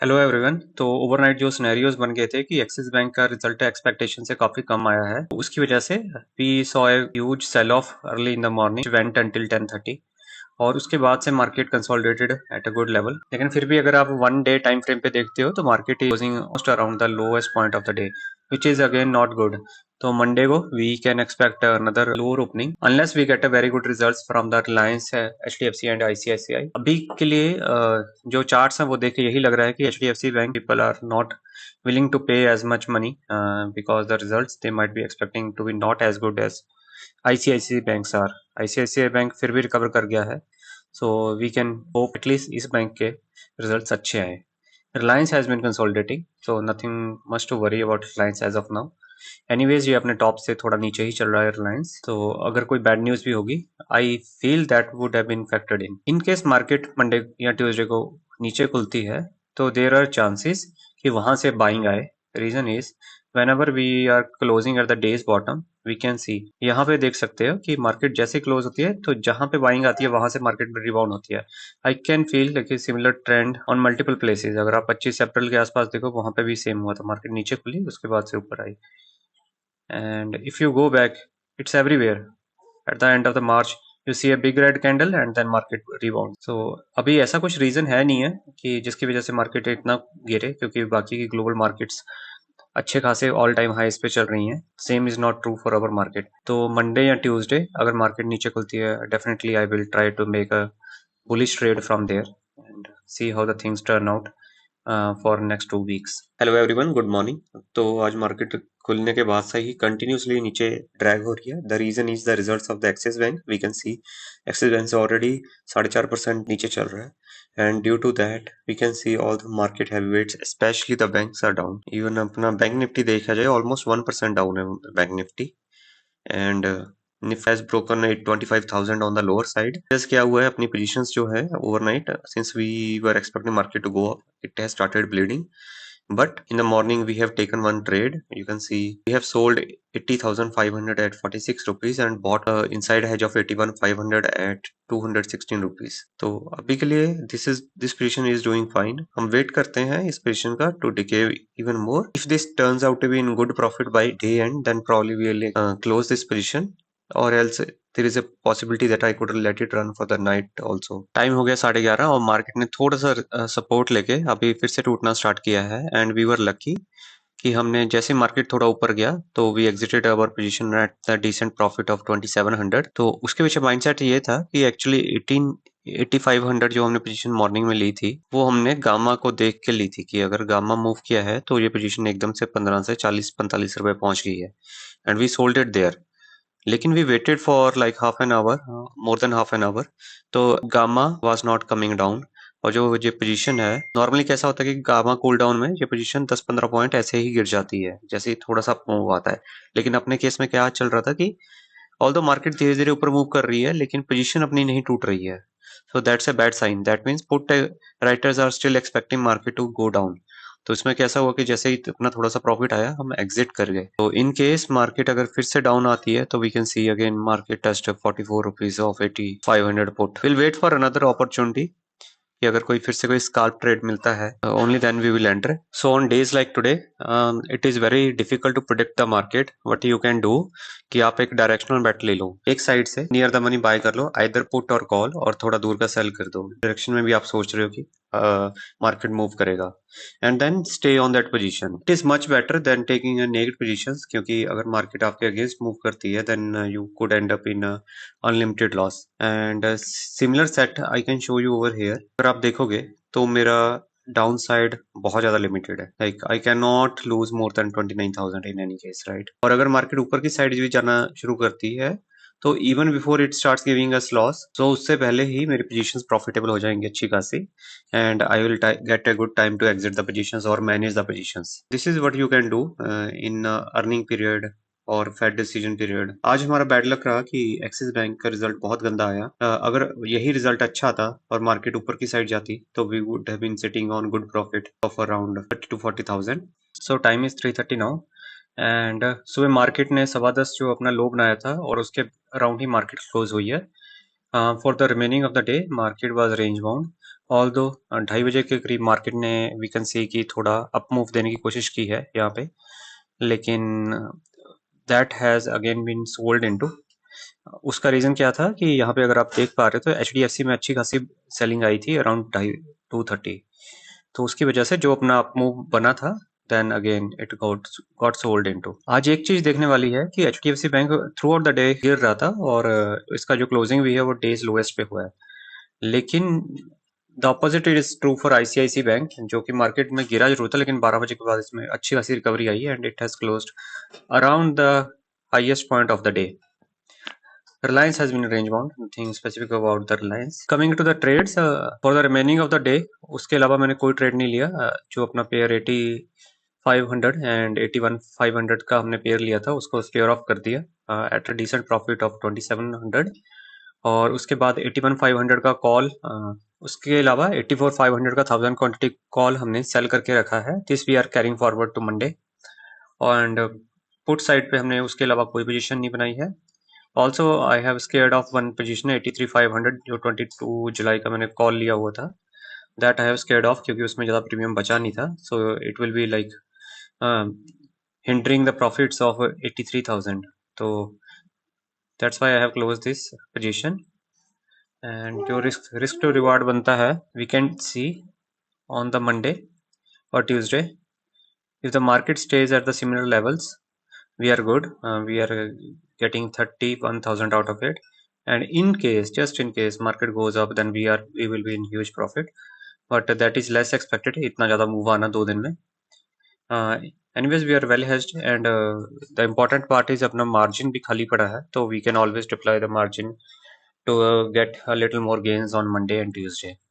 Hello everyone. तो overnight जो scenarios बन गए थे कि एक्सिस बैंक का रिजल्ट एक्सपेक्टेशन से काफी कम आया है, उसकी वजह से we saw a huge sell off early in the morning went until 10:30 और उसके बाद से market consolidated at a good level. लेकिन फिर भी अगर आप वन डे टाइम फ्रेम पे देखते हो तो market is closing almost around the lowest point of the day, which is again not good. तो मंडे को we can expect another lower opening unless we get a very good results from the Reliance, HDFC and ICICI. अभी के लिए जो charts हैं वो देख के यही लग रहा है कि HDFC bank people are not willing to pay as much money because the results they might be expecting to be not as good as ICICI banks are. ICICI bank फिर भी रिकवर कर गया है, so we can hope at least इस bank के results अच्छे आए। Reliance has been consolidating, so nothing much to worry about Reliance as of now. Anyways ये अपने टॉप से थोड़ा नीचे ही चल रहा है रिलायंस, तो अगर कोई बैड न्यूज भी होगी I feel that would have been factored in case market Monday या ट्यूसडे को नीचे खुलती है तो देयर आर चांसेस कि वहां से बाइंग आए। Reason is whenever we are closing at the day's bottom we can see, यहाँ पे देख सकते हो कि मार्केट जैसे क्लोज होती है तो जहां पे बाइंग आती है वहां से मार्केट में रिबाउंड होती है। I can feel like similar trend on multiple places. अगर आप 25 अप्रैल के आसपास देखो वहां पे भी सेम हुआ था, मार्केट नीचे खुली उसके बाद से ऊपर आई। And if you go back, it's everywhere. At the end of the March you see a big red candle and then market rebound. So अभी ऐसा कुछ रीजन है नहीं है कि जिसकी वजह से मार्केट इतना गिरे, क्योंकि बाकी की ग्लोबल मार्केट्स अच्छे खासे ऑल टाइम हाईस पे चल रही हैं। Same is not true for our market. तो मंडे या ट्यूसडे अगर मार्केट नीचे खुलती है definitely I will try to make a bullish trade from there and see how the things turn out for next 2 weeks. Hello everyone, good morning. तो आज market खुलने के बाद से ही कंटिन्यूसली नीचे ड्रैग हो रही है। The reason is the results of the Axis bank. We can see Axis bank से ऑलरेडी 4.5% नीचे चल रहा है and due to that we can see all the market heavyweights specially the banks are down. Even अपना bank Nifty देखा जाए almost 1% down है bank Nifty and Nifty has broken 25,000 on the lower side. Just क्या हुआ है, अपनी positions जो है overnight since we were expecting market to go up, it has started bleeding. But in the morning we have taken one trade. You can see we have sold 80,500 at 46 rupees and bought a inside hedge of 81,500 at 216 rupees. तो अभी के लिए this position is doing fine. हम wait करते हैं इस position का to decay even more. If this turns out to be in good profit by day end, then probably we will close this position. or else there is a possibility that I could let it run for the night also. Time हो गया 11:30 और market ने थोड़ा सा support लेके अभी फिर से टूटना स्टार्ट किया है एंड वी वर लकी कि हमने जैसे मार्केट थोड़ा ऊपर गया तो we exited our position at the decent profit of 2700। तो उसके पीछे माइंडसेट ये था कि एक्चुअली 8500 जो हमने पोजीशन मॉर्निंग में ली थी वो हमने गामा को देख के ली थी कि अगर गामा मूव किया है तो ये पोजीशन एकदम से 15 से 40-45 रुपए पहुंच गई है and we sold it there. लेकिन we waited for like half an hour, more than half an hour, तो gamma was not coming down. और जो ये पोजीशन है नॉर्मली कैसा होता है कि गामा कूल डाउन में ये पोजीशन 10-15 पॉइंट ऐसे ही गिर जाती है जैसे ही थोड़ा सा मूव आता है। लेकिन अपने केस में क्या चल रहा था कि ऑल्दो मार्केट धीरे धीरे ऊपर मूव कर रही है लेकिन पोजीशन अपनी नहीं टूट रही है। So that's a bad sign. That means put writers are still expecting market to go down. तो इसमें कैसा हुआ कि जैसे ही अपना थोड़ा सा प्रॉफिट आया हम एग्जिट कर गए। तो इन केस मार्केट अगर फिर से डाउन आती है तो we can see again market test 44 rupees of 8500 put. Will wait for another opportunity कि अगर कोई फिर से कोई स्काल्प ट्रेड मिलता है only then we will enter. So on days like today it is very difficult to predict the market. What you can do कि आप एक डायरेक्शनल बेट ले लो, एक साइड से नियर द मनी बाय कर लो, आइदर पुट और कॉल, और थोड़ा दूर का सेल कर दो डायरेक्शन में भी आप सोच रहे हो कि मार्केट मूव करेगा and then stay on that position. It is much better than taking negative positions, क्योंकि अगर मार्केट आपके अगेंस्ट मूव करती है then you could end up in unlimited loss. And similar set I can show you over here. अगर आप देखोगे तो मेरा डाउन साइड बहुत ज्यादा लिमिटेड है, like I can not lose more than 29,000 in any case, right. और अगर मार्केट ऊपर की साइड भी जाना शुरू करती है तो even before it starts giving us loss, तो उससे पहले ही मेरी पोजीशंस प्रॉफिटेबल हो जाएंगी अच्छी खासी and I will get a good time to exit the positions और manage the positions. This is what you can do in earning period और फेड डिसीजन पीरियड। आज हमारा बैड लक रहा कि एक्सिस बैंक का रिजल्ट बहुत गंदा आया। अगर यही रिजल्ट अच्छा था और मार्केट ऊपर की साइड जाती तो we would have been sitting on good profit of around 30,000-40,000। So time is 3:30 now and सुबह मार्केट ने 10:15 जो अपना लो बनाया था और उसके अराउंड ही मार्केट क्लोज हुई है। For the remaining of the day market was range bound although 2:30 बजे के करीब मार्केट ने वी कैन सी कि थोड़ा अप मूव देने की कोशिश की है यहाँ पे, लेकिन that has again been sold into. उसका रीज़न क्या था कि यहाँ पे अगर आप देख पा रहे हो तो HDFC में अच्छी खासी सेलिंग आई थी अराउंड 2:30, तो उसकी वजह से जो अपना अप मूव बना था then again it got sold into. आज एक चीज देखने वाली है कि HDFC bank throughout the day गिर रहा था और इसका जो क्लोजिंग भी है वो डेज लोएस्ट पे हुआ है, लेकिन the opposite is true for ICICI bank, जो कि मार्केट में गिरा जरूर था लेकिन 12 बजे के बाद इसमें अच्छी खासी recovery I and it has closed around the highest point of the day. Reliance has been range bound, nothing specific about the Reliance. Coming to the trades for the remaining of the day, उसके अलावा मैंने कोई trade नहीं लिया। जो अपना pair 8500 and 81500 का हमने पेयर लिया था उसको स्क्वेयर ऑफ कर दिया at a decent profit of 2700, और उसके बाद 81500 का कॉल, उसके अलावा 84500 का 1000 क्वांटिटी कॉल हमने सेल करके रखा है। This we are carrying forward to Monday, and put side पे हमने उसके अलावा कोई पोजीशन नहीं बनाई है। Also I have squared off one position 83500 जो 22 जुलाई का मैंने कॉल लिया हुआ था, that I have squared off क्योंकि उसमें ज़्यादा प्रीमियम बचा नहीं था, so it will be like hindering the profits of 83,000, तो that's why I have close this position. And जो रिस्क टू रिवार्ड बनता है we can see on the Monday और Tuesday, if the market stays at the similar levels we are good, we are getting 31,000 out of it, and in case, just in case market goes up then we will be in huge profit, but that is less expected इतना ज़्यादा move आना 2 दिन में। anyways we are well hedged, and the important part is अपना margin भी खाली पड़ा है, तो we can always deploy the margin to get a little more gains on Monday and Tuesday.